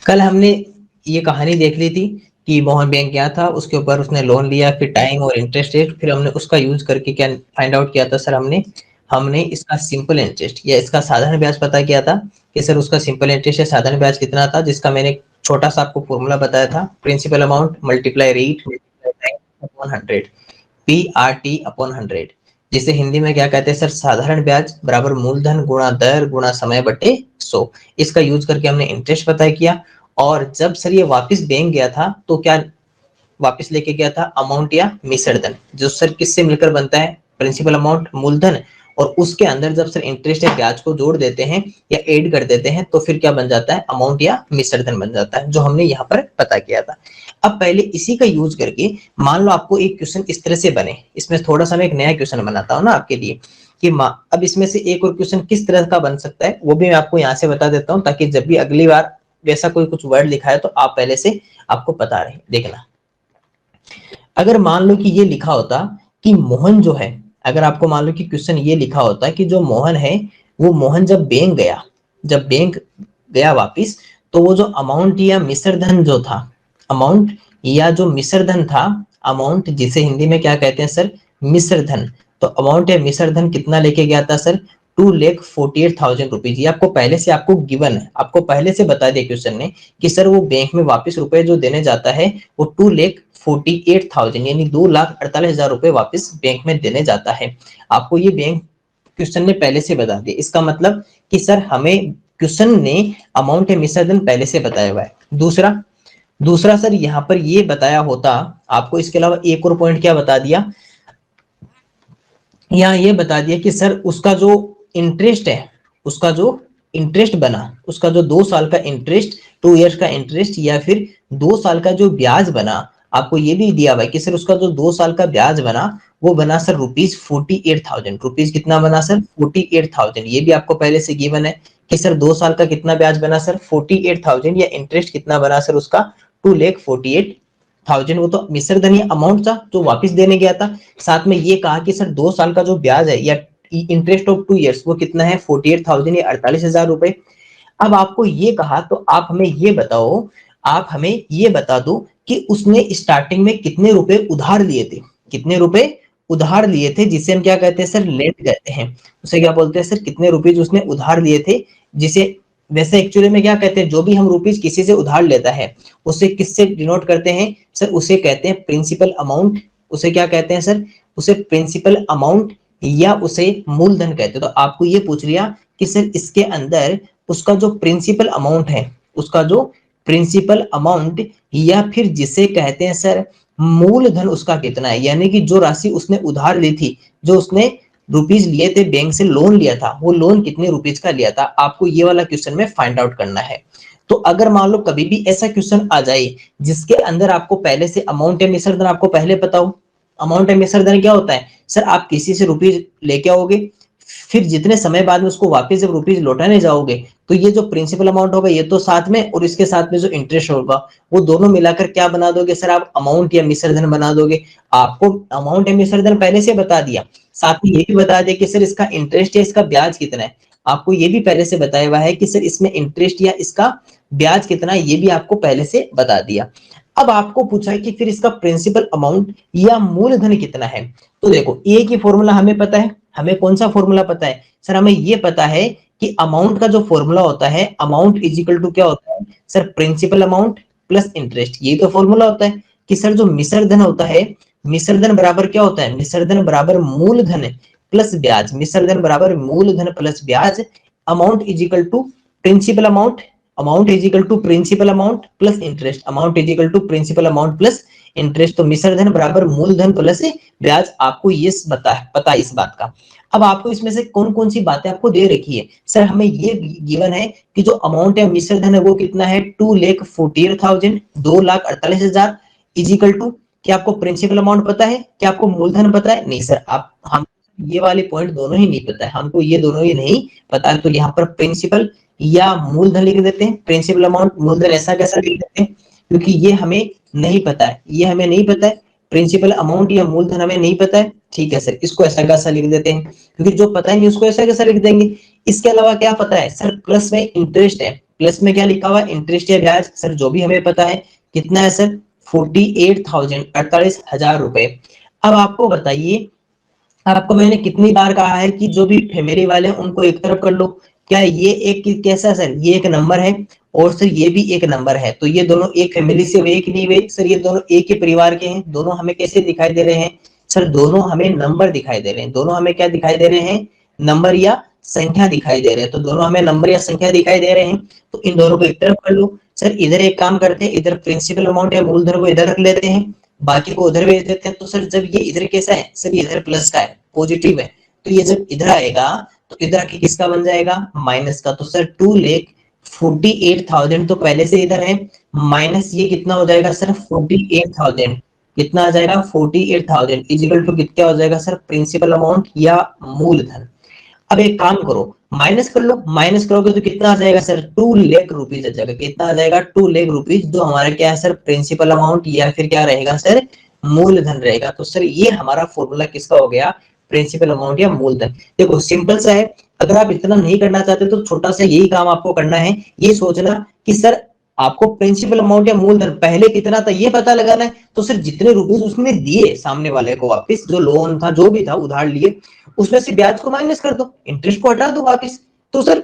कल हमने ये कहानी देख ली थी कि मोहन बैंक गया था, उसके ऊपर उसने लोन लिया, फिर टाइम और इंटरेस्ट रेट, फिर हमने उसका यूज करके क्या फाइंड आउट किया था सर। हमने हमने इसका सिंपल इंटरेस्ट या इसका साधारण ब्याज पता किया था कि सर उसका सिंपल इंटरेस्ट या साधारण ब्याज कितना था, जिसका मैंने एक छोटा सा आपको फॉर्मूला बताया था, principal amount multiply rate multiply time upon 100, PRT upon 100, जिसे हिंदी में क्या कहते हैं सर, साधारण ब्याज बराबर मूलधन गुणा दर गुणा समय बटे 100। इसका यूज करके हमने इंटरेस्ट पता किया। और जब सर ये वापस बैंक गया था तो क्या वापस लेके गया था, अमाउंट या मिश्र धन, जो सर किससे मिलकर बनता है, प्रिंसिपल अमाउंट मूलधन, और उसके अंदर जब सर इंटरेस्ट या ब्याज को जोड़ देते हैं या ऐड कर देते हैं तो फिर क्या बन जाता है, अमाउंट या मिश्र धन बन जाता है, जो हमने यहाँ पर पता किया था। अब पहले इसी का यूज करके मान लो आपको एक क्वेश्चन इस तरह से बने, इसमें थोड़ा सा मैं एक नया क्वेश्चन बनाता हूँ ना आपके लिए कि अब इसमें से एक और क्वेश्चन किस तरह का बन सकता है वो भी मैं आपको यहाँ से बता देता हूँ, ताकि जब भी अगली बार वैसा कोई कुछ वर्ड लिखा है तो आप पहले से आपको पता रहे। देखना, अगर मान लो कि ये लिखा होता कि मोहन जो है, अगर आपको मान लो कि क्वेश्चन ये लिखा होता कि जो मोहन है वो मोहन जब बैंक गया, जब बैंक गया वापिस, तो वो जो अमाउंट या मिश्र धन जो था, अमाउंट या जो मिश्र धन था, अमाउंट जिसे हिंदी में क्या कहते हैं सर, मिश्र धन, तो अमाउंट या मिश्र धन कितना लेके गया था सर, 2,48,000 रुपीज। ये आपको पहले से आपको गिवन है, आपको पहले से बता दिया क्वेश्चन ने कि सर वो बैंक में वापस रुपए जो देने जाता है वो 2,48,000 यानी 2,48,000 रुपए वापस बैंक में देने जाता है। आपको ये बैंक क्वेश्चन ने पहले से बता दिया, इसका मतलब कि सर हमें क्वेश्चन ने अमाउंट या मिश्र धन पहले से बताया हुआ है। दूसरा दूसरा सर यहाँ पर ये बताया होता आपको, इसके अलावा एक और पॉइंट क्या बता दिया, यहाँ ये बता दिया कि सर उसका जो इंटरेस्ट है, उसका जो इंटरेस्ट बना, उसका जो 2 साल का इंटरेस्ट, 2 इयर्स का इंटरेस्ट, या फिर 2 साल का जो ब्याज बना, आपको ये भी दिया हुआ है कि सर उसका जो 2 साल का ब्याज बना वो बना सर ₹48,000। रुपीज कितना बना सर, 48,000। ये भी आपको पहले से गिवन है कि सर 2 साल का कितना ब्याज बना सर, 48,000, या इंटरेस्ट कितना बना सर उसका, 2,48,000। वो तो मिश्र धन या अमाउंट था जो वापस देने गया था। साथ में ये कहा कि सर 2 साल का जो ब्याज है या इंटरेस्ट ऑफ 2 इयर्स वो कितना है, 48,000 या 48,000 रुपए। अब आपको ये कहा तो आप हमें ये बताओ, आप हमें ये बता दो कि उसने स्टार्टिंग में कितने रुपए उधार लिए थे, कितने रुपए उधार लिए थे, जिसे हम क्या कहते हैं सर, लेट कहते हैं। उसे क्या बोलते हैं सर, कितने रुपीज उसने उधार लिए थे, जिसे वैसे एक्चुअली में क्या कहते हैं, जो भी हम रुपीज किसी से उधार लेता है उसे किससे डिनोट करते हैं सर, उसे कहते हैं प्रिंसिपल अमाउंट। उसे क्या कहते हैं सर, उसे प्रिंसिपल अमाउंट या उसे मूलधन कहते हैं। तो आपको ये पूछ लिया कि सर इसके अंदर उसका जो प्रिंसिपल अमाउंट है, उसका जो प्रिंसिपल अमाउंट या फिर जिसे कहते हैं सर मूलधन, उसका कितना है, यानी कि जो राशि उसने उधार ली थी, जो उसने रुपीज लिए थे, बैंक से लोन लिया था, वो लोन कितने रुपीज का लिया था, आपको ये वाला क्वेश्चन में फाइंड आउट करना है। तो अगर मान लो कभी भी ऐसा क्वेश्चन आ जाए जिसके अंदर आपको पहले से अमाउंट या मिश्र धन आपको पहले पता हो, अमाउंट या मिश्र धन क्या होता है सर, आप किसी से रुपीज लेके आओगे, फिर जितने समय बाद में उसको वापस जब रुपीज लौटाने जाओगे तो ये जो प्रिंसिपल अमाउंट होगा ये तो साथ में, और इसके साथ में जो इंटरेस्ट होगा वो दोनों मिलाकर क्या बना दोगे सर, आप अमाउंट या मिश्र धन बना दोगे। आपको अमाउंट या मिश्र धन पहले से बता दिया, साथ में ये भी बता दिया कि सर इसका इंटरेस्ट या इसका ब्याज कितना है, आपको ये भी पहले से बताया हुआ है कि सर इसमें इंटरेस्ट या इसका ब्याज कितना है, ये भी आपको पहले से बता दिया। अब आपको पूछा है कि फिर इसका प्रिंसिपल अमाउंट या मूलधन कितना है। तो देखो एक ही फॉर्मूला हमें पता है, हमें कौन सा फॉर्मूला पता है सर, हमें ये पता है कि अमाउंट का जो फॉर्मूला होता है, अमाउंट इज इक्वल टू क्या होता है sir, principal amount plus interest. ये तो फॉर्मूला होता है कि सर जो मिश्र धन होता है, मिश्र धन बराबर क्या होता है, मिश्र धन बराबर मूलधन प्लस ब्याज, मिश्र धन बराबर मूलधन प्लस ब्याज, amount is equal to principal amount, amount is equal to principal amount plus interest, amount is equal to principal amount plus interest. तो मिश्र धन बराबर मूलधन प्लस ब्याज, आपको ये पता है इस बात का। अब आपको इसमें से कौन कौन सी बातें आपको दे रखी है सर, हमें ये गिवन है कि जो अमाउंट या मिश्र धन है वो कितना है, 2,48,000, 2,48,000 इज इक्वल टू, क्या आपको प्रिंसिपल अमाउंट पता है, क्या आपको मूलधन पता है, नहीं सर, आप हम ये वाले पॉइंट दोनों ही नहीं पता है, हमको ये दोनों ही नहीं पता है। तो यहाँ पर प्रिंसिपल या मूलधन लिख देते हैं, प्रिंसिपल अमाउंट मूलधन ऐसा कैसा लिख देते हैं, क्योंकि ये हमें नहीं पता है, ये हमें नहीं पता है, प्रिंसिपल अमाउंट या मूलधन हमें नहीं पता है। ठीक है सर, इसको ऐसा कैसा लिख देते हैं, क्योंकि जो पता है नहीं उसको ऐसा कैसा लिख देंगे। इसके अलावा क्या पता है सर, प्लस में इंटरेस्ट है, प्लस में क्या लिखा हुआ है, इंटरेस्ट या ब्याज सर जो भी हमें पता है कितना है सर 48,000 48,000 रुपए। अब आपको बताइए, आपको मैंने कितनी बार कहा है कि जो भी फैमिली वाले हैं उनको एक तरफ कर लो। क्या ये एक कैसा सर, ये एक नंबर है और सर ये भी एक नंबर है, तो ये दोनों एक फैमिली से हुए कि नहीं हुए सर, ये दोनों एक ही परिवार के हैं। दोनों हमें कैसे दिखाई दे रहे हैं सर, दोनों हमें नंबर दिखाई दे रहे हैं। दोनों हमें क्या दिखाई दे रहे हैं, नंबर या संख्या दिखाई दे रहे हैं। तो दोनों हमें नंबर या संख्या दिखाई दे रहे हैं, तो इन दोनों को एक तरफ कर लो। सर इधर एक काम करते हैं, इधर प्रिंसिपल अमाउंट या मूलधन को इधर रख लेते हैं, बाकी को उधर भेज देते हैं। तो सर जब ये इधर कैसा है सर, ये इधर प्लस का है, पॉजिटिव है, तो ये जब इधर आएगा तो इधर आके किसका बन जाएगा, माइनस का। तो सर 2,48,000 तो पहले से इधर है, माइनस ये कितना हो जाएगा सर 48,000, कितना आ जाएगा 48,000 इजिकल टू कितना हो जाएगा सर, प्रिंसिपल अमाउंट या मूलधन। अब एक काम करो, माइनस कर लो, माइनस करोगे तो कितना आ जाएगा सर 2 लाख रुपीज आ जाएगा। कितना आ जाएगा 2 लाख रुपीज, जो हमारा क्या है सर प्रिंसिपल अमाउंट या फिर क्या रहेगा सर मूलधन रहेगा। तो सर ये हमारा फॉर्मूला किसका हो गया, प्रिंसिपल अमाउंट या मूलधन। देखो सिंपल सा है, अगर आप इतना नहीं करना चाहते तो छोटा सा यही काम आपको करना है, ये सोचना कि सर आपको प्रिंसिपल अमाउंट या मूलधन पहले कितना था ये पता लगाना है। तो सर जितने रुपीज उसने दिए सामने वाले को वापस, जो लोन था जो भी था उधार लिए, उसमें से ब्याज को माइनस कर दो, इंटरेस्ट को हटा दो वापस। तो सर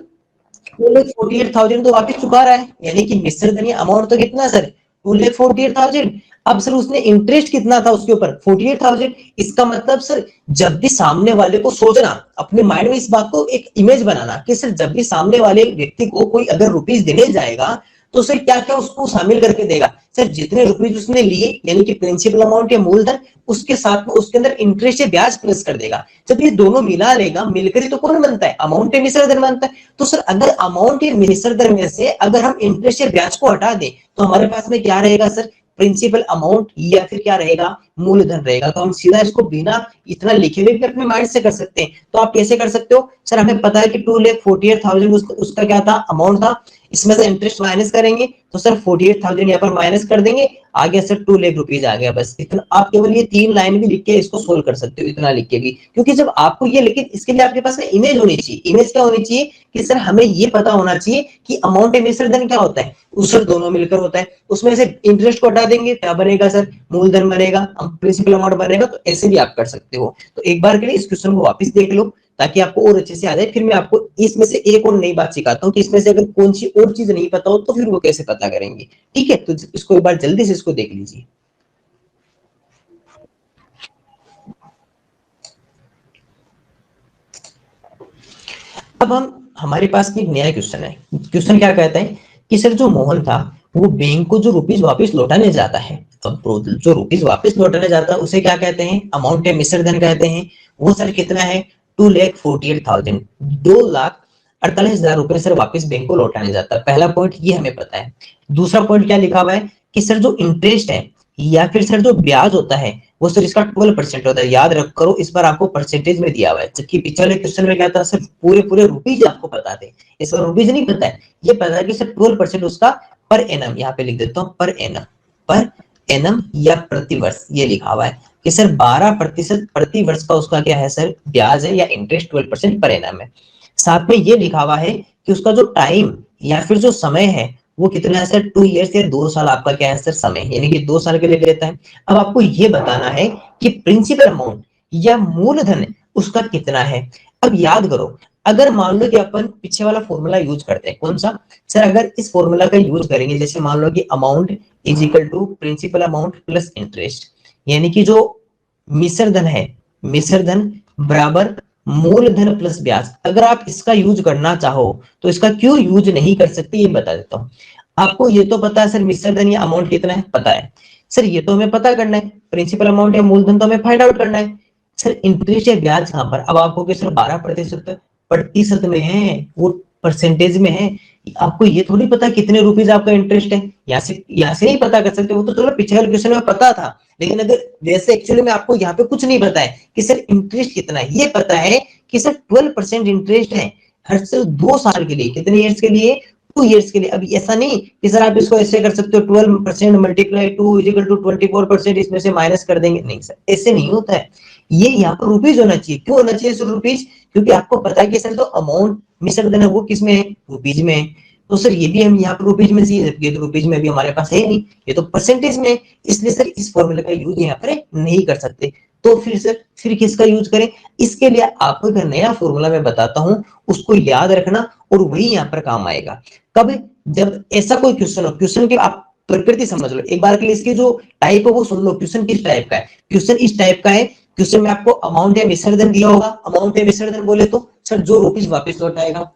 2,48,000 तो वापस चुका रहा है, यानी कि मिस्टर धनिया अमाउंट तो कितना सर 2,48,000। अब सर उसने इंटरेस्ट कितना था उसके ऊपर 48,000। इसका मतलब सर जब भी सामने वाले को सोचना, अपने माइंड में इस बात को एक इमेज बनाना कि सर जब भी सामने वाले व्यक्ति को कोई अगर रुपीज देने जाएगा तो सर क्या क्या उसको शामिल करके देगा सर, जितने रुपीज उसने लिए यानी कि प्रिंसिपल अमाउंट या मूलधन, उसके साथ में उसके अंदर इंटरेस्ट या ब्याज प्लस कर देगा। जब ये दोनों मिला लेगा, मिलकर ही तो कौन बनता है, अमाउंट या मिश्र धन बनता है। तो सर अगर अमाउंट या मिश्र धन में से अगर हम इंटरेस्ट या ब्याज को हटा दें तो हमारे पास में क्या रहेगा सर, प्रिंसिपल अमाउंट या फिर क्या रहेगा मूलधन रहेगा। तो हम सीधा इसको बिना इतना लिखे हुए भी अपने माइंड से कर सकते हैं। तो आप कैसे कर सकते हो सर, हमें पता है कि 2,48,000 उसका क्या था, अमाउंट था, इसमें से इंटरेस्ट माइनस करेंगे तो सर 48,000 यहाँ पर माइनस कर देंगे, आगे सर 2 लाख रुपीज आ गया। बस इतना, आप केवल ये 3 लाइन भी लिख के इसको सोल्व कर सकते हो, इतना लिख के भी। क्योंकि जब आपको ये, लेकिन इसके लिए आपके पास में इमेज होनी चाहिए। इमेज क्या होनी चाहिए कि सर हमें ये पता होना चाहिए कि अमाउंट या मिश्र धन क्या होता है, उस सर दोनों मिलकर होता है। उसमें से इंटरेस्ट को हटा देंगे क्या बनेगा सर, मूलधन बनेगा, प्रिंसिपल अमाउंट बनेगा। तो ऐसे भी आप कर सकते हो। तो एक बार के लिए इस क्वेश्चन को वापस देख लो ताकि आपको और अच्छे से आ जाए। फिर मैं आपको इसमें से एक और नई बात सिखाता हूँ कि इसमें से अगर कौन सी और चीज नहीं पता हो तो फिर वो कैसे पता करेंगे। ठीक है, तो इसको एक बार जल्दी से इसको देख लीजिए। अब हम, हमारे पास एक नया क्वेश्चन है। क्वेश्चन क्या कहता है कि सर जो मोहन था वो बैंक को जो रुपीज वापस लौटाने जाता है, अब जो रुपीज वापस लौटाने जाता है उसे क्या कहते हैं, अमाउंट या मिश्र धन कहते हैं। वो सर कितना है 2,48,000, 2,48,000 रुपए सर वापस बैंक को लौटाने जाता है। पहला पॉइंट ये हमें पता है। दूसरा पॉइंट क्या लिखा हुआ है कि सर जो इंटरेस्ट है या फिर सर जो ब्याज होता है वो सर इसका 12% होता है। याद रख करो, इस बार आपको परसेंटेज में दिया हुआ है, जबकि पिछले क्वेश्चन में क्या था सर पूरे पूरे रुपीज आपको पता थे, इस बार रुपीज नहीं पता है। ये पता है कि सर 12% उसका पर एनम, यहाँ पे लिख देता हूँ पर एनम, पर एनम या प्रतिवर्ष ये लिखा हुआ है कि सर 12% प्रति वर्ष का उसका क्या है सर ब्याज है या इंटरेस्ट 12% पर एनम है। साथ में ये लिखा हुआ है कि उसका जो टाइम या फिर जो समय है वो कितना है सर 2 ईयर्स या 2 साल आपका क्या है सर समय, यानी कि 2 साल के लिए लेता है। अब आपको ये बताना है कि प्रिंसिपल अमाउंट या मूलधन उसका कितना है। अब याद करो, अगर मान लो कि अपन पीछे वाला फॉर्मूला यूज करते हैं, कौन सा सर, अगर इस फॉर्मूला का यूज करेंगे, जैसे मान लो कि amount is equal to principal amount plus interest, यानी कि जो मिश्र धन है, मिश्र धन बराबर मूलधन प्लस ब्याज। अगर आप इसका यूज करना चाहो तो इसका क्यों यूज नहीं कर सकते ये बता देता हूँ आपको। ये तो पता है सर मिश्र धन या अमाउंट कितना है, पता है सर, ये तो हमें पता करना है। प्रिंसिपल अमाउंट या मूलधन तो हमें फाइंड आउट करना है। सर इंटरेस्ट या ब्याज कहां पर, अब आपको कि सर 12% प्रतिशत में है, वो परसेंटेज में है। आपको ये थोड़ी पता कितने रुपीज आपका इंटरेस्ट है, यहाँ से नहीं पता कर सकते। वो तो चलो पिछले क्वेश्चन में पता था, लेकिन अगर वैसे एक्चुअली में आपको यहाँ पे कुछ नहीं पता है कि सर इंटरेस्ट कितना है। ये पता है कि सर 12% इंटरेस्ट है हर सर 2 साल के लिए, कितने ईयर्स के लिए 2 ईयर्स के लिए। अब ऐसा नहीं कि सर आप इसको ऐसे कर सकते हो 12% मल्टीप्लाई 2 इज इक्वल टू 24%, इसमें से माइनस कर देंगे, नहीं सर ऐसे नहीं होता है। ये यहाँ पर रुपीज होना चाहिए। क्यों होना चाहिए सर रुपीज, क्योंकि आपको पता है कि सर जो अमाउंट मिश्र धन है वो किस में है, रुपीज में है। तो सर ये भी हम यहाँ पर रुपीज में चाहिए, जबकि तो रुपीज में भी हमारे पास है नहीं, ये तो परसेंटेज में है, इसलिए सर इस फॉर्मूले का यूज यहाँ पर नहीं कर सकते। तो फिर सर फिर किसका यूज करें? इसके लिए आपको एक नया फॉर्मूला मैं बताता हूं, उसको याद रखना और वही यहाँ पर काम आएगा। कब? जब ऐसा कोई क्वेश्चन हो, क्वेश्चन की आप प्रकृति समझ लो एक बार के लिए, इसकी जो टाइप है वो सुन लो, क्वेश्चन किस टाइप का है। क्वेश्चन इस टाइप का है, क्वेश्चन में आपको अमाउंट या विसर्जन दिया होगा, अमाउंट या विसर्जन बोले तो सर जो रुपीज वापस लौट आएगा,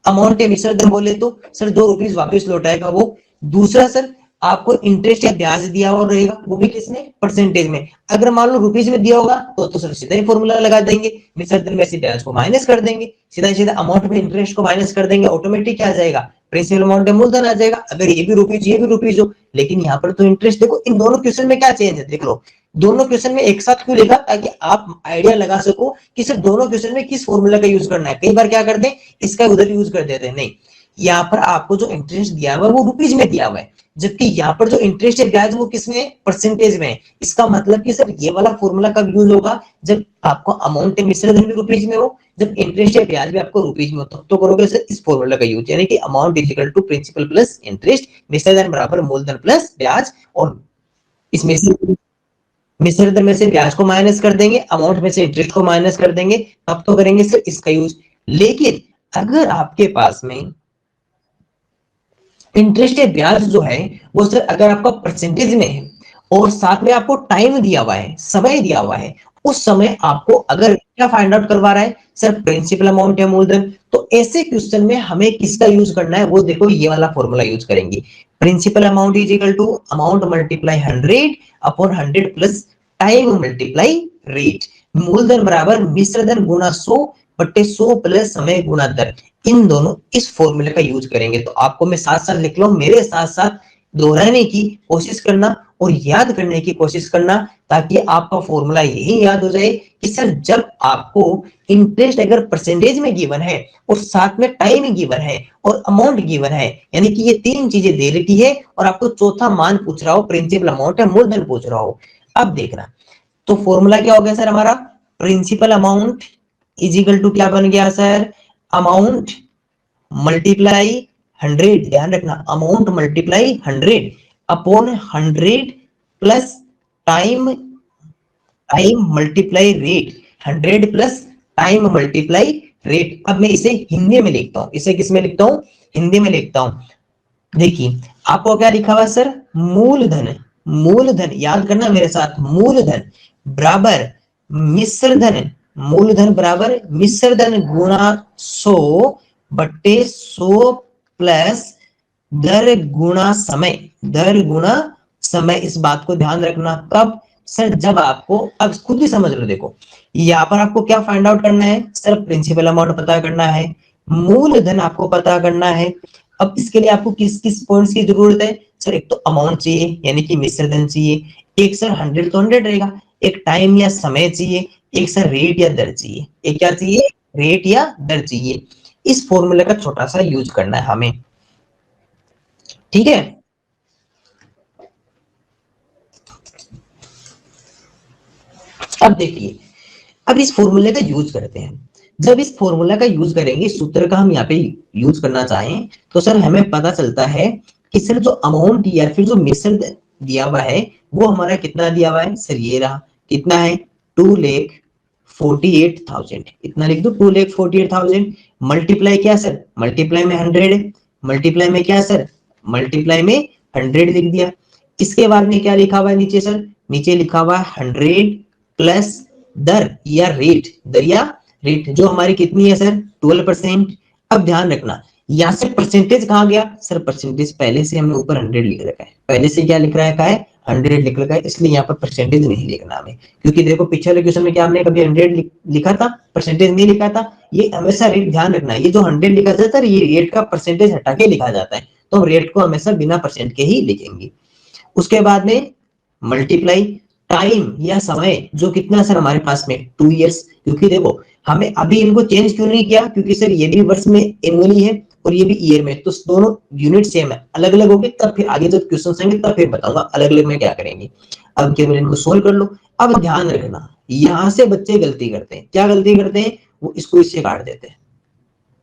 अमाउंट या विसर्जन बोले तो सर जो रुपीज वापस लौटाएगा वो। दूसरा सर आपको इंटरेस्ट या ब्याज दिया हुआ रहेगा, वो भी किसमें? परसेंटेज में। अगर मान लो रुपीज में दिया होगा तो सर सीधा ही फॉर्मूला लगा देंगे, विसर्जन में से ब्याज को माइनस कर देंगे, सीधा सीधा अमाउंट में इंटरेस्ट को माइनस कर देंगे, ऑटोमेटिक क्या आ जाएगा? प्रिंसिपल अमाउंट में मूलधन आ जाएगा। अगर ये भी रुपीज हो, लेकिन यहाँ पर तो इंटरेस्ट, देखो इन दोनों क्वेश्चन में क्या चेंज है देख लो, दोनों क्वेश्चन में एक साथ क्यों लिखा? ताकि आप आइडिया लगा सको कि सर दोनों क्वेश्चन में किस फॉर्मूला का यूज करना है। कई बार क्या करते हैं, इसका उधर यूज कर देते हैं, नहीं, यहाँ पर आपको जो इंटरेस्ट दिया हुआ है वो रुपीज में दिया हुआ है, जबकि यहाँ पर जो इंटरेस्ट है ब्याज वो किसमें? परसेंटेज में। इसका मतलब कि सर ये वाला फॉर्मूला कब यूज होगा? जब आपको अमाउंट मिश्रण भी रुपीज में हो, जब इंटरेस्ट या ब्याज भी आपको रुपीज में हो, तब तो करोगे सर इस फॉर्मूला का यूज, यानी कि amount is equal to principal plus interest, मिश्रण बराबर मूलधन प्लस ब्याज, और इसमें से मिश्रण में से ब्याज को माइनस कर देंगे, अमाउंट में से इंटरेस्ट को माइनस कर देंगे, तब तो करेंगे सर इसका यूज। लेकिन अगर आपके पास में इंटरेस्ट या ब्याज जो है वो सर अगर आपका परसेंटेज में है और साथ में आपको टाइम दिया हुआ है, समय दिया हुआ है, उस समय आपको अगर क्या फाइंड आउट करवा रहा है सर? प्रिंसिपल अमाउंट या मूलधन। तो ऐसे क्वेश्चन में हमें किसका यूज करना है? वो देखो ये वाला फॉर्मूला यूज करेंगे, principal amount is equal to amount multiply 100 upon 100 plus time multiply rate, मूलधन बराबर मिश्रधन गुना 100 बट्टे 100 प्लस समय गुना दर। इन दोनों इस फॉर्मूले का यूज करेंगे। तो आपको मैं साथ साथ लिख लो, मेरे साथ साथ दोहराने की कोशिश करना और याद करने की कोशिश करना, ताकि आपका फॉर्मूला यही याद हो जाए कि सर जब आपको इंटरेस्ट अगर परसेंटेज में गिवन है और साथ में टाइम गिवन है और अमाउंट गिवन है, यानी कि ये तीन चीजें दे रखी है और आपको चौथा मान पूछ रहा हो, प्रिंसिपल अमाउंट या मूलधन पूछ रहा हो। अब देखना, तो फॉर्मूला क्या हो गया सर हमारा? Principal amount is equal to क्या बन गया सर? अमाउंट मल्टीप्लाई 100, ध्यान रखना, amount multiply 100 upon 100 plus time, time multiply rate, 100 plus time multiply rate. अब मैं इसे हिंदी में लिखता हूं, इसे किस में लिखता हूं? हिंदी में लिखता हूं। देखिए आपको क्या लिखा हुआ सर? मूलधन, मूलधन याद करना मेरे साथ, मूलधन बराबर मिश्रधन, मूलधन बराबर मिश्रधन गुना 100 बट्टे 100 प्लस दर गुना समय, दर गुना समय। इस बात को ध्यान रखना, कब सर? जब आपको, अब खुद ही समझ लो, देखो यहाँ पर आपको क्या फाइंड आउट करना है सर? प्रिंसिपल अमाउंट पता करना है, मूलधन आपको पता करना है। अब इसके लिए आपको किस किस पॉइंट्स की जरूरत है सर? एक तो अमाउंट चाहिए यानी कि मिश्रधन चाहिए, एक सर 100 तो 100 रहेगा, एक टाइम या समय चाहिए, एक सर रेट या दर चाहिए। एक क्या चाहिए? रेट या दर चाहिए। इस फॉर्मूले का छोटा सा यूज करना है हमें, ठीक है? अब देखिए, अब इस फॉर्मूले का यूज करते हैं। जब इस फॉर्मूला का यूज करेंगे, सूत्र का हम यहाँ पे यूज करना चाहें तो सर हमें पता चलता है कि सर जो अमाउंट या फिर जो मिश्रण दिया हुआ है वो हमारा कितना दिया हुआ है सर? ये रहा, कितना है? 2,48,000, इतना लिख दो, 2,48,000 मल्टीप्लाई क्या सर? मल्टीप्लाई में 100, मल्टीप्लाई में क्या सर? मल्टीप्लाई में 100 लिख दिया। इसके बाद में क्या लिखा हुआ है नीचे सर? नीचे लिखा हुआ है 100 प्लस दर या रेट, दर या रेट जो हमारी कितनी है सर? 12%। अब ध्यान रखना, यहाँ से परसेंटेज कहाँ गया सर? परसेंटेज पहले से हमने ऊपर 100 लिख रखा है, पहले से क्या लिख रखा है? 100 लिख रखा है, इसलिए यहाँ पर परसेंटेज नहीं लिखना हमें, क्योंकि देखो पिछले क्वेश्चन में क्या हमने कभी 100 लिखा था, परसेंटेज नहीं लिखा था। ये हमेशा रेट ध्यान रखना, ये जो 100 लिखा जाता है ये रेट का परसेंटेज हटा के लिखा जाता है, तो हम रेट को हमेशा बिना परसेंट के ही लिखेंगे। उसके बाद में मल्टीप्लाई टाइम या समय जो कितना सर हमारे पास में? 2 इयर्स, क्योंकि देखो हमें अभी इनको चेंज क्यों नहीं किया? क्योंकि सर ये भी वर्ष में एनुअली है और ये भी ईयर में, तो दोनों यूनिट सेम है, अलग अलग होंगे तब फिर आगे जब क्वेश्चन आएंगे तब फिर बताऊंगा अलग अलग में क्या करेंगे। अब केवल इनको सोल्व कर लो। अब ध्यान रखना, यहाँ से बच्चे गलती करते हैं, क्या गलती करते हैं? वो इसको इससे काट देते हैं,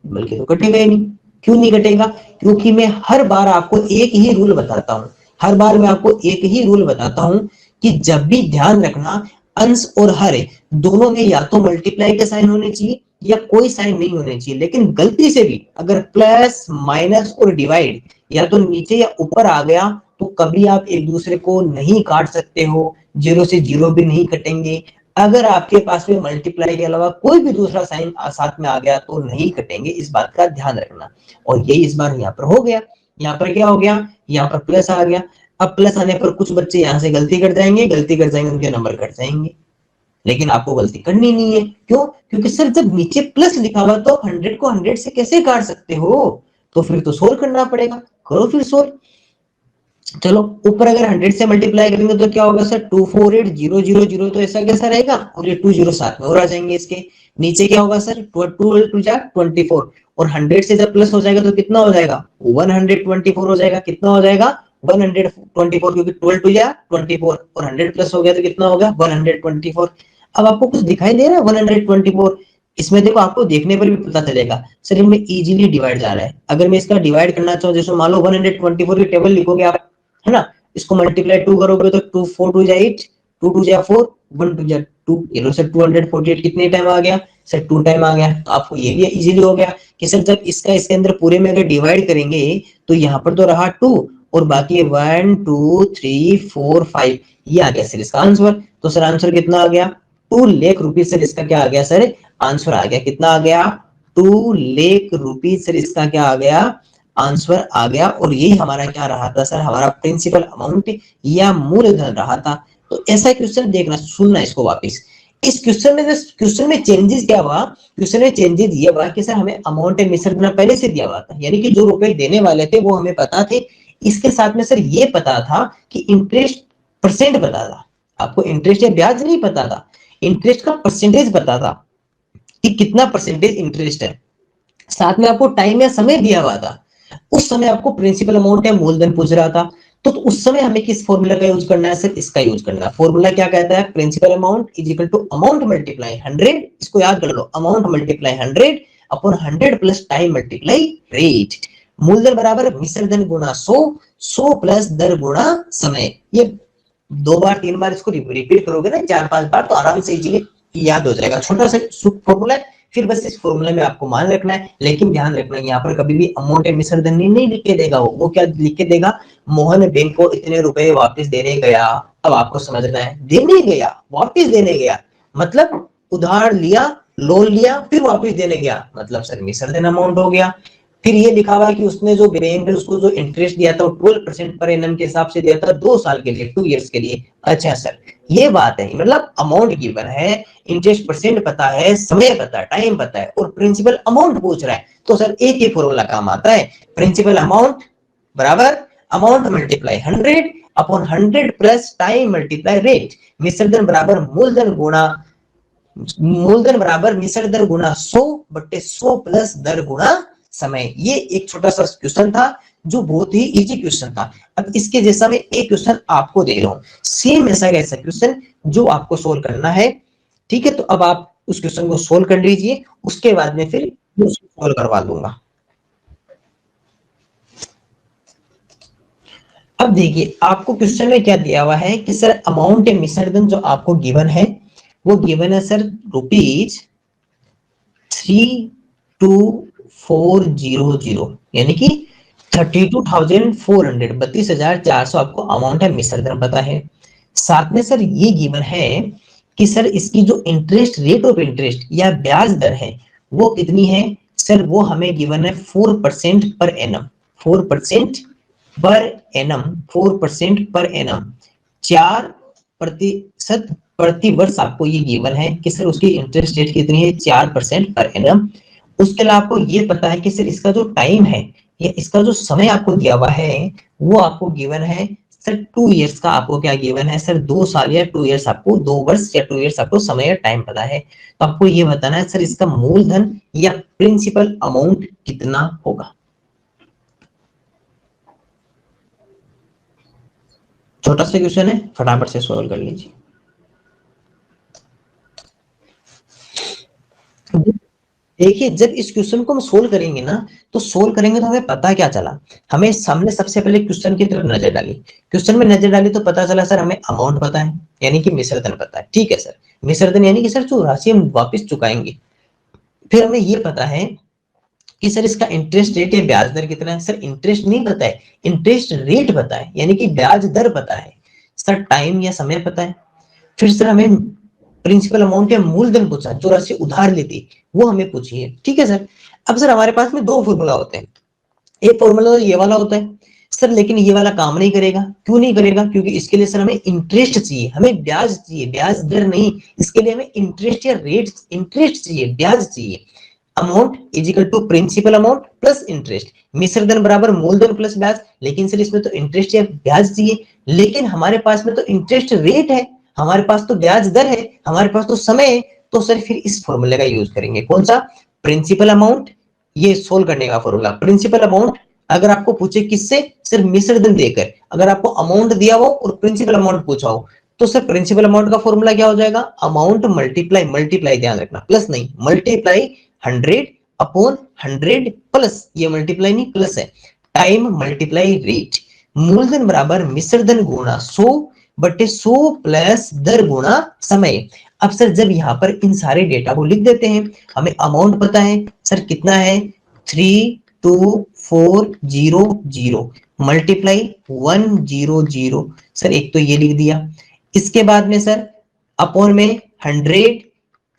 बल्कि तो कटेगा ही नहीं, क्यों नहीं घटेगा? क्योंकि मैं हर बार आपको एक ही रूल बताता हूं, हर बार मैं आपको एक ही रूल बताता हूं कि जब भी ध्यान रखना अंश और हर दोनों में या तो मल्टीप्लाई के साइन होने चाहिए या कोई साइन नहीं होने चाहिए। लेकिन गलती से भी अगर प्लस माइनस और डिवाइड या तो नीचे या ऊपर आ गया तो कभी आप एक दूसरे को नहीं काट सकते हो, जीरो से जीरो भी नहीं कटेंगे। अगर आपके पास में मल्टीप्लाई के अलावा कोई भी दूसरा साइन साथ में आ गया तो नहीं कटेंगे, इस बात का ध्यान रखना। और यही इस बार यहाँ पर हो गया। यहाँ पर क्या हो गया? यहाँ पर प्लस आ गया। अब प्लस आने पर कुछ बच्चे यहाँ से गलती कर जाएंगे, गलती कर जाएंगे, उनके नंबर कट जाएंगे। लेकिन आपको गलती करनी नहीं है। क्यों? क्योंकि सर जब नीचे प्लस लिखा हुआ तो 100 को 100 से कैसे काट सकते हो? तो फिर तो सोल्व करना पड़ेगा। करो फिर सोल्व। चलो ऊपर अगर 100 से मल्टीप्लाई करेंगे तो क्या होगा सर? 248,000 तो ऐसा कैसा रहेगा? और ये 2 जीरो साथ में और आ जाएंगे इसके। नीचे क्या होगा सर? 2 जा 24 और 100 से जब प्लस हो जाएगा तो कितना हो जाएगा? 124 हो जाएगा। कितना हो जाएगा? 124, क्योंकि 12 टू जा 24 और 100 प्लस हो गया तो कितना होगा? 124। अब आपको कुछ दिखाई दे रहा है 124? इसमें देखो आपको देखने पर भी पता चलेगा सर इनमें इजीली डिवाइड जा रहा है। अगर मैं इसका डिवाइड करना चाहूँ, जैसे मान लो 124 की टेबल लिखोगे आप, है ना? इसको मल्टीप्लाई 2 करोगे तो 2 4 2 जा 8, 2 2 जा 4, 1 2 जा 2। ये लो सर 248 कितने टाइम आ गया? सर 2 टाइम आ गया। तो आपको ये भी इजीली हो गया कि सर जब इसका इसके अंदर पूरे में अगर डिवाइड करेंगे तो यहाँ पर तो रहा 2 और बाकी 1 2 3 4 5, ये आ गया सर इसका आंसर। तो सर आंसर कितना आ गया? 2 लाख रुपीज। सर इसका क्या आ गया सर? आंसर आ गया। कितना आ गया? 2 लाख रुपीज। सर इसका क्या आ गया? आंसर आ गया। और यही हमारा क्या रहा था सर? हमारा प्रिंसिपल अमाउंट या मूलधन रहा था। तो ऐसा क्वेश्चन देखना, सुनना इसको वापिस। इस क्वेश्चन में चेंजेस क्या हुआ? क्वेश्चन में चेंजेस ये हुआ कि सर हमें अमाउंट मिश्रण पहले से दिया हुआ था, यानी कि जो रुपए देने वाले थे वो हमें पता थे। इसके साथ में सर ये पता था कि इंटरेस्ट परसेंट पता था। आपको इंटरेस्ट या ब्याज नहीं पता था, इंटरेस्ट का परसेंटेज पता था कि कितना परसेंटेज इंटरेस्ट है। साथ में आपको टाइम या समय दिया हुआ था। उस समय आपको प्रिंसिपल अमाउंट या मूलधन पूछ रहा था, तो उस समय हमें किस फॉर्मूला का यूज करना है सर? इसका यूज करना है। फॉर्मूला क्या कहता है? Principal amount is equal to amount multiply 100। इसको याद कर लो, amount multiply 100 upon 100 plus time multiply rate. मूलधन बराबर मिश्र धन गुणा 100, 100 प्लस दर गुणा समय। ये 2 बार 3 बार इसको रिपीट करोगे ना, 4 5 बार, तो आराम से इजीली याद हो जाएगा। छोटा सा फॉर्मूला है, फिर बस इस फॉर्मूला में आपको मान रखना है। लेकिन ध्यान रखना यहाँ पर कभी भी अमाउंट मिश्र धन नहीं लिख के देगा। वो क्या लिख के देगा? मोहन बैंक को इतने रुपए वापस देने गया। अब आपको समझना है, देने गया, वापस देने गया मतलब उधार लिया, लोन लिया, फिर वापस देने गया, मतलब सर मिश्र धन अमाउंट हो गया। फिर ये लिखा हुआ है कि उसने जो बैंक उसको जो इंटरेस्ट दिया था वो 12% पर एनम के हिसाब से दिया था 2 साल के लिए, 2 इयर्स के लिए। अच्छा सर, ये बात है, मतलब अमाउंट गिवन है, इंटरेस्ट परसेंट पता है, समय पता है, टाइम पता है, और प्रिंसिपल अमाउंट पूछ रहा है। तो सर एक ही फॉर्मूला काम आता है, प्रिंसिपल अमाउंट बराबर amount multiply 100 upon 100 plus time multiply rate. मिश्र धन बराबर मूलधन बराबर मिश्र दर गुणा 100 बट्टे 100 प्लस दर गुणा समय। ये एक छोटा सा क्वेश्चन था जो बहुत ही इजी क्वेश्चन था। अब इसके जैसा मैं एक क्वेश्चन आपको दे रहा हूं, सेम ऐसा कैसा क्वेश्चन जो आपको सोल्व करना है। ठीक है, तो अब आप उस क्वेश्चन को सोल्व कर लीजिए, उसके बाद में फिर उसको सोल्व करवा दूंगा। अब देखिए आपको क्वेश्चन में क्या दिया हुआ है कि सर अमाउंट मिश्र धन जो आपको गिवन है वो गिवन है सर रुपीज 32,400, यानी कि 32,400, 32,400 आपको अमाउंट है, मिश्र धन पता है। साथ में सर ये गिवन है कि सर इसकी जो इंटरेस्ट रेट ऑफ इंटरेस्ट या ब्याज दर है वो कितनी है सर? वो हमें गिवन है 4% per annum, 4% per annum, 4% per annum, 4% प्रति वर्ष आपको ये गिवन है कि सर उसकी इंटरेस्ट रेट कितनी है? 4% पर एनम। उसके अलावा आपको ये पता है कि सर इसका जो टाइम है या इसका जो समय आपको दिया हुआ है वो आपको गिवन है सर 2 इयर्स का। आपको क्या गिवन है सर? 2 साल या 2 इयर्स, आपको 2 वर्ष या 2 इयर्स आपको समय या टाइम पता है। तो आपको ये बताना है सर इसका मूलधन या प्रिंसिपल अमाउंट कितना होगा। छोटा सा क्वेश्चन है, फटाफट से सॉल्व कर लीजिए। देखिए जब इस क्वेश्चन को हम सोल्व करेंगे ना, तो सोल्व करेंगे तो हमें पता क्या चला, हमें सामने सबसे पहले क्वेश्चन की तरफ नजर डाली, क्वेश्चन में नजर डाली तो पता चला सर हमें अमाउंट पता है, यानी कि मिश्र धन पता है, ठीक है सर, मिश्र धन यानी कि सर जो राशि हम वापस चुकाएंगे। फिर हमें ये पता है कि सर इसका इंटरेस्ट रेट या ब्याज दर कितना है, सर इंटरेस्ट नहीं पता है, इंटरेस्ट रेट पता है, यानी कि ब्याज दर पता है। सर टाइम या समय पता है। फिर सर हमें प्रिंसिपल अमाउंट या मूलधन पूछा, जो राशि उधार लेती वो हमें पूछी है, ठीक है सर। अब सर हमारे पास में दो फॉर्मूला होते हैं, एक फॉर्मूला तो ये वाला होता है सर, लेकिन ये वाला काम नहीं करेगा, क्यों नहीं करेगा, क्योंकि इसके लिए सर हमें इंटरेस्ट चाहिए, हमें ब्याज चाहिए, ब्याज दर नहीं, इसके लिए हमें इंटरेस्ट या रेट, इंटरेस्ट चाहिए, ब्याज चाहिए। Amount is equal to principal amount plus interest, मिश्र धन बराबर मूलधन प्लस ब्याज, लेकिन सर इसमें तो इंटरेस्ट या ब्याज चाहिए, लेकिन हमारे पास में तो इंटरेस्ट रेट है, हमारे पास तो ब्याज दर है, हमारे पास तो समय है, तो सर फिर इस फॉर्मूले का यूज करेंगे, कौन सा, प्रिंसिपल अमाउंट, ये सोल्व करने का फॉर्मूला प्रिंसिपल अमाउंट। अगर आपको पूछे किससे, सिर्फ मिश्र धन देकर, अगर आपको अमाउंट दिया हो और प्रिंसिपल अमाउंट पूछा हो, तो सर प्रिंसिपल अमाउंट का फॉर्मूला क्या हो जाएगा, अमाउंट मल्टीप्लाई, मल्टीप्लाई ध्यान रखना, प्लस नहीं, मल्टीप्लाई 100 अपॉन 100 प्लस, ये मल्टीप्लाई नहीं प्लस है, टाइम मल्टीप्लाई रेट, मूलधन बराबर मिश्र धन गुणा 100 बटे 100 प्लस दर गुणा समय। अब सर जब यहाँ पर इन सारे डेटा को लिख देते हैं, हमें अमाउंट पता है सर कितना है 32400 मल्टीप्लाई 100, सर एक तो ये लिख दिया, इसके बाद में सर अपॉन में 100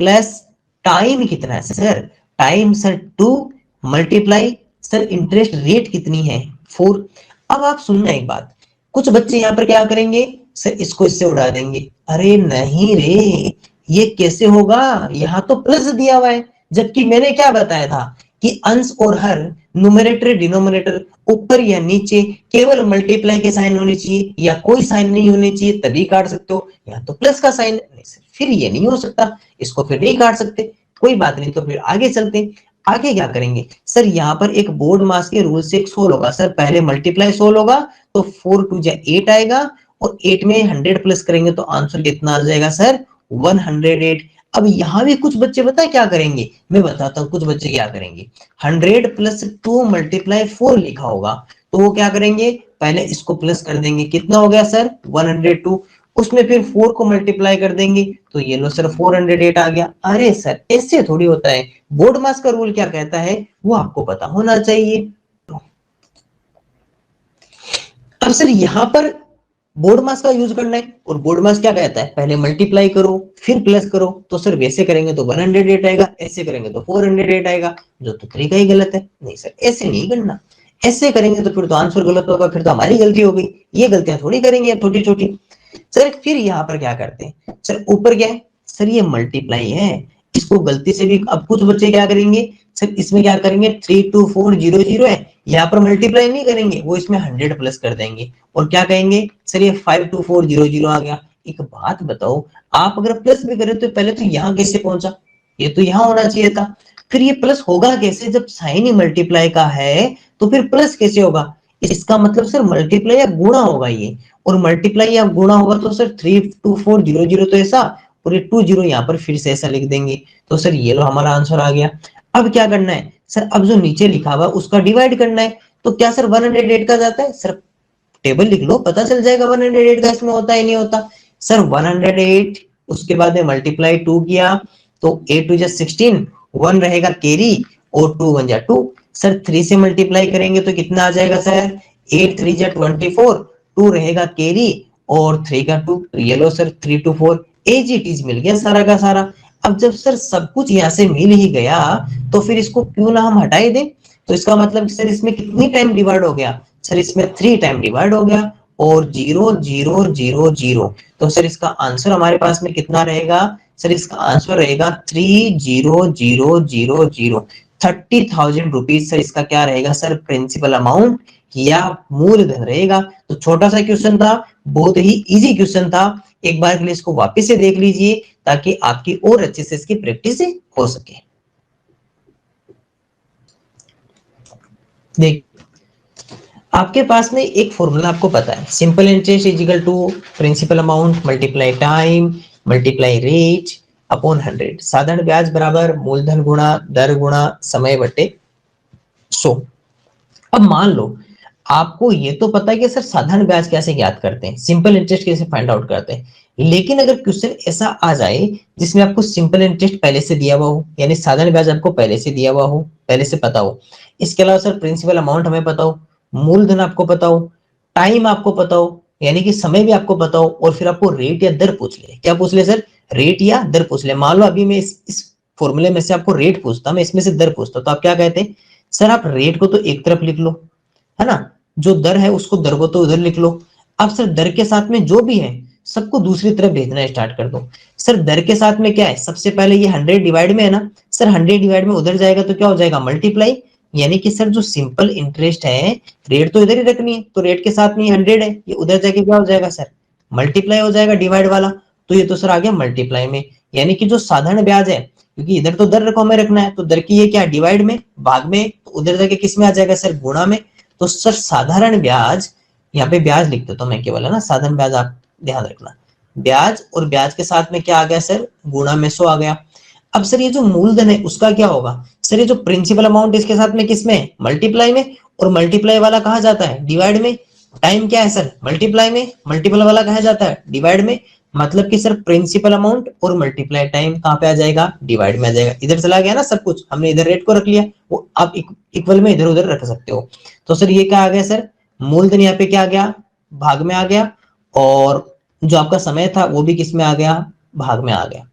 प्लस टाइम कितना है sir, time sir 2 multiply sir interest rate कितनी है 4। अब आप सुनना एक बात, कुछ बच्चे यहाँ पर क्या करेंगे सर, इसको इससे उड़ा देंगे, अरे नहीं रे, ये कैसे होगा, यहाँ तो प्लस दिया हुआ है, जबकि मैंने क्या बताया था कि अंश और हर, न्यूमरेटर डिनोमिनेटर, ऊपर या नीचे केवल मल्टीप्लाई के साइन होने चाहिए या कोई साइन नहीं होने चाहिए तभी काट सकते हो, यहाँ तो प्लस का साइन नहीं, फिर ये नहीं हो सकता, इसको फिर नहीं काट सकते, कोई बात नहीं, तो फिर आगे चलते हैं। आगे क्या करेंगे सर, यहाँ पर एक बोर्ड मास के रूल से एक सोल्व होगा सर, पहले मल्टीप्लाई सोल्व होगा तो 4 2 8 आएगा, और 8 में 100 प्लस करेंगे तो आंसर कितना आ जाएगा सर 108। अब यहाँ भी कुछ बच्चे पता है क्या करेंगे, मैं बताता हूँ कुछ बच्चे क्या करेंगे, 100 प्लस 2 मल्टीप्लाई 4 लिखा होगा, तो वो क्या करेंगे पहले इसको प्लस कर देंगे, कितना हो गया सर 102, उसमें फिर 4 को मल्टीप्लाई कर देंगे तो ये लो सर 408 आ गया। अरे सर ऐसे थोड़ी होता है, बोर्ड मास का रूल क्या कहता है वो आपको पता होना चाहिए। अब सर यहाँ पर बोर्ड मास का यूज करना है, और बोर्ड मास क्या कहता है पहले मल्टीप्लाई करो फिर प्लस करो, तो सर वैसे करेंगे तो 108 आएगा, ऐसे करेंगे तो 408 आएगा, जो तो तरीका ही गलत है, नहीं सर ऐसे नहीं करना, ऐसे करेंगे तो फिर तो आंसर गलत होगा, फिर तो हमारी गलती हो गई, ये गलतियां थोड़ी करेंगे छोटी छोटी। सर फिर यहाँ पर क्या करते हैं सर, ऊपर क्या है सर ये मल्टीप्लाई है, इसको गलती से भी, अब कुछ बच्चे क्या करेंगे सर इसमें क्या करेंगे 32400 है, यहाँ पर मल्टीप्लाई नहीं करेंगे, वो इसमें 100 प्लस कर देंगे और क्या कहेंगे सर ये 52400 आ गया। एक बात बताओ, आप अगर प्लस भी करें तो पहले तो यहाँ कैसे पहुंचा, ये तो यहाँ होना चाहिए था, फिर ये प्लस होगा कैसे, जब साइन ही मल्टीप्लाई का है तो फिर प्लस कैसे होगा, इसका मतलब सर मल्टीप्लाई या गुणा होगा ये, और मल्टीप्लाई या गुणा होगा तो सर 32400 तो ऐसा, और ये 20 यहाँ पर फिर से ऐसा लिख देंगे, तो सर ये लो हमारा आंसर आ गया। अब क्या करना है सर, अब जो नीचे लिखा हुआ उसका डिवाइड करना है, तो क्या सर 108 का जाता है सर, टेबल लिख लो पता चल जाएगा 108 का इसमें होता है नहीं होता सर, 108 उसके बाद में मल्टीप्लाई 2 किया तो 8 2 16, 1 रहेगा कैरी और 2 1 जा 2, सर 3 से मल्टीप्लाई करेंगे तो कितना आ जाएगा सर 8 3 जा 24, 2 रहेगा कैरी और 3 का 2, ये लो सर 3 2 4, एज इट इज मिल गया सारा का सारा। अब जब सर सब कुछ यहाँ से मिल ही गया तो फिर इसको क्यों ना हम हटाई दें, तो इसका मतलब सर इसमें कितनी टाइम डिवाइड हो गया सर, इसमें 3 टाइम डिवाइड हो गया और 0 0 0 0, तो सर इसका आंसर हमारे पास में कितना रहेगा सर, इसका आंसर रहेगा 30000, 30,000 रुपीज सर इसका क्या रहेगा सर, प्रिंसिपल अमाउंट या मूलधन रहेगा। तो छोटा सा क्वेश्चन था, बहुत ही इजी क्वेश्चन था, एक बार के लिए इसको वापस से देख लीजिए ताकि आपकी और अच्छे से इसकी प्रैक्टिस हो सके। देख आपके पास में एक फॉर्मूला आपको पता है, simple interest is equal to principal amount multiply time multiply rate upon 100। साधारण ब्याज बराबर मूलधन गुणा दर गुणा समय बटे 100। अब मान लो आपको ये तो पता है कि सर साधारण ब्याज कैसे ज्ञात करते हैं, सिंपल इंटरेस्ट कैसे फाइंड आउट करते हैं, लेकिन अगर क्वेश्चन ऐसा आ जाए जिसमें आपको सिंपल इंटरेस्ट पहले से दिया हुआ हो, यानी साधारण ब्याज आपको पहले से दिया हुआ हो, पहले से पता हो, इसके अलावा सर प्रिंसिपल अमाउंट हमें पता हो, मूलधन आपको पता हो, टाइम आपको पता हो, यानी कि समय भी आपको पता हो, और फिर आपको रेट या दर पूछ ले। क्या पूछ ले सर? रेट या दर पूछ ले। मान लो अभी मैं इस फॉर्मूले में से आपको रेट पूछता, मैं इसमें से दर पूछता, तो आप क्या कहते हैं? सर आप रेट को तो एक तरफ लिख लो, है ना, जो दर है उसको दर को तो उधर लिख लो। अब सर दर के साथ में जो भी है सबको दूसरी तरफ भेजना स्टार्ट कर दो। सर दर के साथ में क्या है, सबसे पहले ये 100 डिवाइड में है ना, सर 100 डिवाइड में उधर जाएगा तो क्या हो जाएगा? मल्टीप्लाई। यानी कि सर जो सिंपल इंटरेस्ट है, रेट तो इधर ही रखनी है, तो रेट के साथ में 100 है, ये उधर जाके क्या हो जाएगा सर? मल्टीप्लाई हो जाएगा डिवाइड वाला। तो ये तो सर आ गया मल्टीप्लाई में। यानी कि जो साधारण ब्याज है, क्योंकि इधर तो दर रकम में रखना है, तो दर की ये क्या डिवाइड में, भाग में, तो उधर जाके किस में आ जाएगा सर? गुणा में। तो सर साधारण ब्याज, यहाँ पे ब्याज लिख देता हूं मैं केवल, है ना, साधारण ब्याज आप ध्यान रखना, ब्याज और ब्याज के साथ में क्या आ गया सर? गुणा में 100 आ गया। अब सर ये जो मूलधन है उसका क्या होगा? सर ये जो प्रिंसिपल अमाउंट इसके साथ में किसमें? मल्टीप्लाई में, और मल्टीप्लाई वाला कहा जाता है? डिवाइड में। टाइम क्या है सर? मल्टीप्लाई में, मल्टीपल वाला कहा जाता है? डिवाइड में। मतलब कि सर प्रिंसिपल अमाउंट और मल्टीप्लाई टाइम कहाँ पे आ जाएगा? डिवाइड में आ जाएगा। इधर चला गया ना सब कुछ, हमने इधर रेट को रख लिया, वो आप इक्वल में इधर उधर रख सकते हो। तो सर ये क्या आ गया सर? मूलधन यहाँ पे क्या आ गया? भाग में आ गया, और जो आपका समय था वो भी किस में आ गया? भाग में आ गया।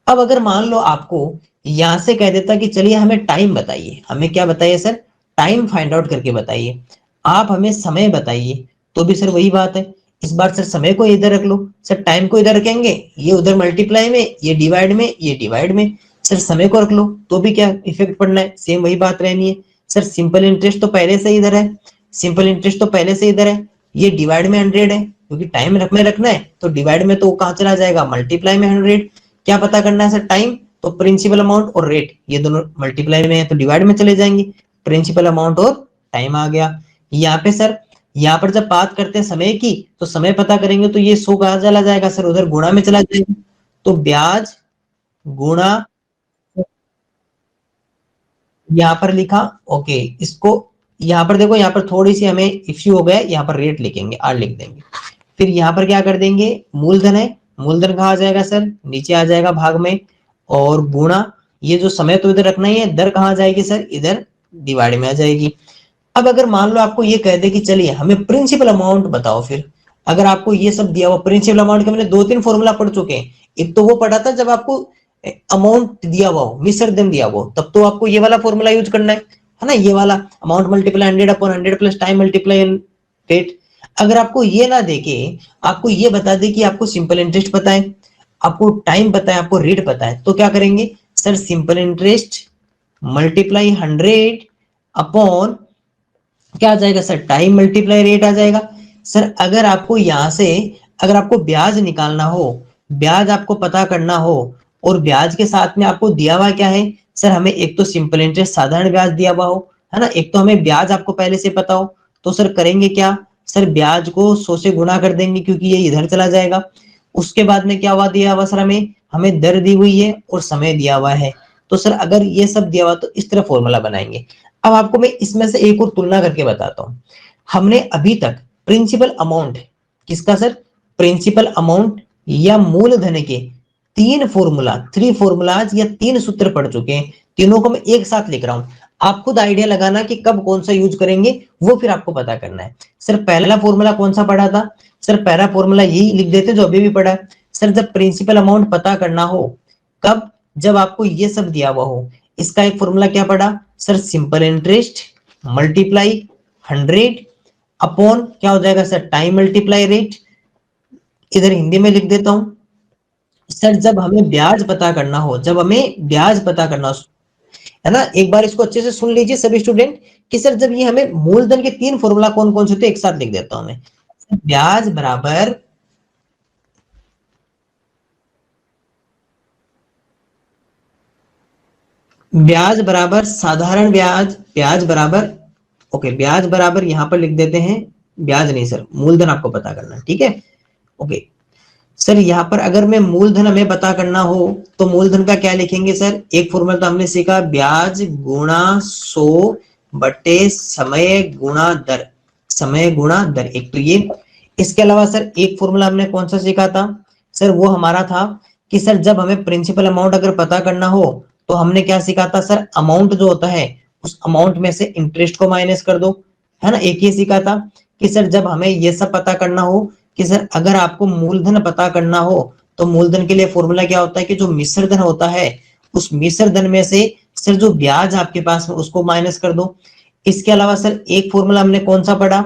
अब अगर मान लो आपको यहां से कह देता कि चलिए हमें टाइम बताइए, हमें क्या बताइए सर? टाइम फाइंड आउट करके बताइए। आप हमें समय बताइए, तो भी सर वही बात है, इस बार सर समय को इधर रख लो, सर टाइम को इधर रखेंगे, ये उधर मल्टीप्लाई में, ये डिवाइड में, ये डिवाइड में, सर समय को रख लो तो भी क्या इफेक्ट पड़ना है? सेम वही बात रहनी है। सर सिंपल इंटरेस्ट तो पहले से इधर है, सिंपल इंटरेस्ट तो पहले से इधर है, ये डिवाइड में 100 है, क्योंकि टाइम में रखना है, तो डिवाइड में तो कहां चला जाएगा? मल्टीप्लाई में 100। क्या पता करना है सर? टाइम। तो प्रिंसिपल अमाउंट और रेट ये दोनों मल्टीप्लाई में है, तो डिवाइड में चले जाएंगे, प्रिंसिपल अमाउंट और टाइम आ गया। यहाँ पे सर, यहाँ पर जब बात करते हैं समय की, तो समय पता करेंगे तो ये 100 कहा चला जाएगा सर? उधर गुणा में चला जाएगा। तो ब्याज गुणा, यहाँ पर लिखा, ओके, इसको यहाँ पर देखो, यहाँ पर थोड़ी सी हमें इश्यू हो गया, यहाँ पर रेट लिखेंगे, आर लिख देंगे। फिर यहाँ पर क्या कर देंगे? मूलधन है, मूलधन कहाँ आ जाएगा सर? नीचे आ जाएगा भाग में, और गुणा, ये जो समय तो इधर रखना ही है, दर कहाँ आ जाएगी सर? इधर डिवाइड में आ जाएगी। अब अगर मान लो आपको ये कह दे कि चलिए हमें प्रिंसिपल अमाउंट बताओ, फिर अगर आपको ये सब दिया हुआ प्रिंसिपल अमाउंट के, मैंने 2-3 फॉर्मूला पढ़ चुके हैं। एक तो वो पढ़ा था जब आपको अमाउंट दिया हुआ हो, मिसरदम दिया हुआ हो, तब तो आपको ये वाला फॉर्मूला यूज करना है ना, ये वाला amount multiply 100 upon 100 plus time multiply rate. अगर आपको ये ना देके आपको ये बता दे कि आपको सिंपल इंटरेस्ट पता है, आपको टाइम पता है, आपको रेट पता है, तो क्या करेंगे sir? Simple interest multiply 100 upon क्या आ जाएगा सर? टाइम मल्टीप्लाई रेट आ जाएगा। सर अगर आपको यहां से, अगर आपको ब्याज निकालना हो, ब्याज आपको पता करना हो, और ब्याज के साथ में आपको दिया हुआ क्या है सर? हमें एक तो सिंपल इंटरेस्ट साधारण ब्याज दिया हुआ हो, है ना, एक तो हमें ब्याज आपको पहले से पता हो, तो सर करेंगे क्या सर? ब्याज को 100 से गुणा कर देंगे, क्योंकि ये इधर चला जाएगा। उसके बाद में क्या हुआ दिया हुआ सर? हमें हमें दर दी हुई है और समय दिया हुआ है। तो सर अगर ये सब दिया हुआ तो इस तरह फॉर्मूला बनाएंगे। अब आपको मैं इसमें से एक और तुलना करके बताता हूं। हमने अभी तक प्रिंसिपल अमाउंट, किसका सर? प्रिंसिपल अमाउंट या मूलधन के 3 फॉर्मूलाज या 3 सूत्र पढ़ चुके हैं। तीनों को मैं एक साथ लिख रहा हूं, आप खुद आइडिया लगाना कि कब कौन सा यूज करेंगे, वो फिर आपको पता करना है। सर पहला फॉर्मूला कौन सा पढ़ा था? सर पहला फॉर्मूला यही लिख देते जो अभी भी पढ़ा है। सर जब प्रिंसिपल अमाउंट पता करना हो, कब? जब आपको ये सब दिया हुआ हो। इसका एक फॉर्मूला क्या पढ़ा sir? Simple interest multiply 100 upon क्या हो जाएगा सर? Time multiply rate. इधर हिंदी में लिख देता हूं, सर जब हमें ब्याज पता करना हो, जब हमें ब्याज पता करना हो, है ना, एक बार इसको अच्छे से सुन लीजिए सभी स्टूडेंट, कि सर जब ये हमें मूलधन के 3 फॉर्मूला कौन कौन से थे, एक साथ लिख देता हूं मैं। ब्याज बराबर, ब्याज बराबर साधारण ब्याज, ब्याज बराबर, ओके, ब्याज बराबर यहां पर लिख देते हैं, ब्याज नहीं सर, मूलधन आपको पता करना है, ठीक है, ओके। सर यहाँ पर अगर मैं मूलधन हमें पता करना हो तो मूलधन का क्या लिखेंगे सर? एक फॉर्मूला तो हमने सीखा, ब्याज गुणा 100 बटे समय गुणा दर, समय गुणा दर, एक तो ये। इसके अलावा सर एक फॉर्मूला हमने कौन सा सीखा था सर? वो हमारा था कि सर जब हमें प्रिंसिपल अमाउंट अगर पता करना हो तो हमने क्या सीखा था सर? अमाउंट जो होता है उस अमाउंट में से इंटरेस्ट को माइनस कर दो, है ना। एक ये सीखा था कि सर जब हमें ये सब पता करना हो कि सर अगर आपको मूलधन पता करना हो तो मूलधन के लिए फॉर्मूला क्या होता है कि जो मिश्र धन होता है उस मिश्र धन में से सर जो ब्याज आपके पास में उसको माइनस कर दो। इसके अलावा सर एक फॉर्मूला हमने कौन सा पढ़ा?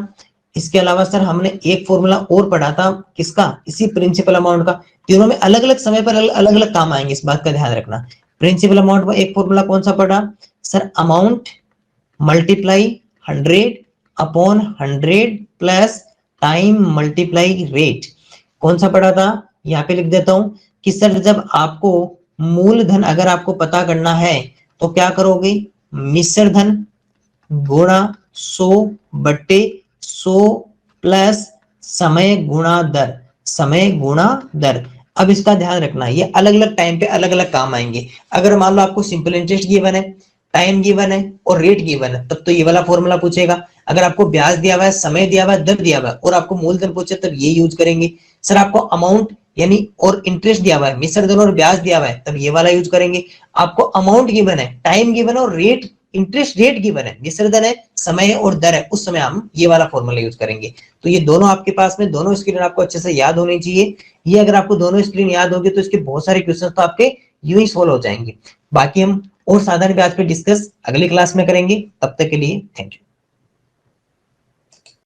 इसके अलावा सर हमने एक फॉर्मूला और पढ़ा था, किसका? इसी प्रिंसिपल अमाउंट का। तीनों में अलग अलग समय पर अलग अलग काम आएंगे, इस बात का ध्यान रखना। प्रिंसिपल अमाउंट में एक फॉर्मूला कौन सा पढ़ा sir? Amount multiply 100 upon 100 plus time multiply rate. कौन सा पढ़ा था? यहाँ पे लिख देता हूं कि सर जब आपको मूलधन अगर आपको पता करना है तो क्या करोगे? मिश्र धन गुणा 100 बट्टे 100 प्लस समय गुणा दर, समय गुणा दर। अब इसका ध्यान रखना, ये अलग अलग टाइम पे अलग अलग काम आएंगे। अगर मान लो आपको सिंपल इंटरेस्ट गिवन है, टाइम गिवन है और रेट गिवन है, तब तो ये वाला फॉर्मूला पूछेगा। अगर आपको ब्याज दिया हुआ है, समय दिया हुआ है, दर दिया हुआ है और आपको मूलधन पूछे तब ये यूज करेंगे। सर आपको अमाउंट यानी और इंटरेस्ट दिया हुआ है, मिश्र धन और ब्याज दिया हुआ है, तब ये वाला यूज करेंगे। आपको अमाउंट गिवन है, टाइम गिवन है और रेट इंटरेस्ट रेट गिवन है, मिश्र धन है, समय और दर है, उस समय हम ये वाला फॉर्मूला यूज करेंगे। तो ये दोनों आपके पास में, दोनों स्क्रीन आपको अच्छे से याद होनी चाहिए। ये अगर आपको दोनों स्क्रीन याद होगी तो इसके बहुत सारे क्वेश्चन तो आपके यूं ही सोल्व हो जाएंगे। बाकी हम और साधारण ब्याज पे डिस्कस अगली क्लास में करेंगे। तब तक के लिए थैंक यू।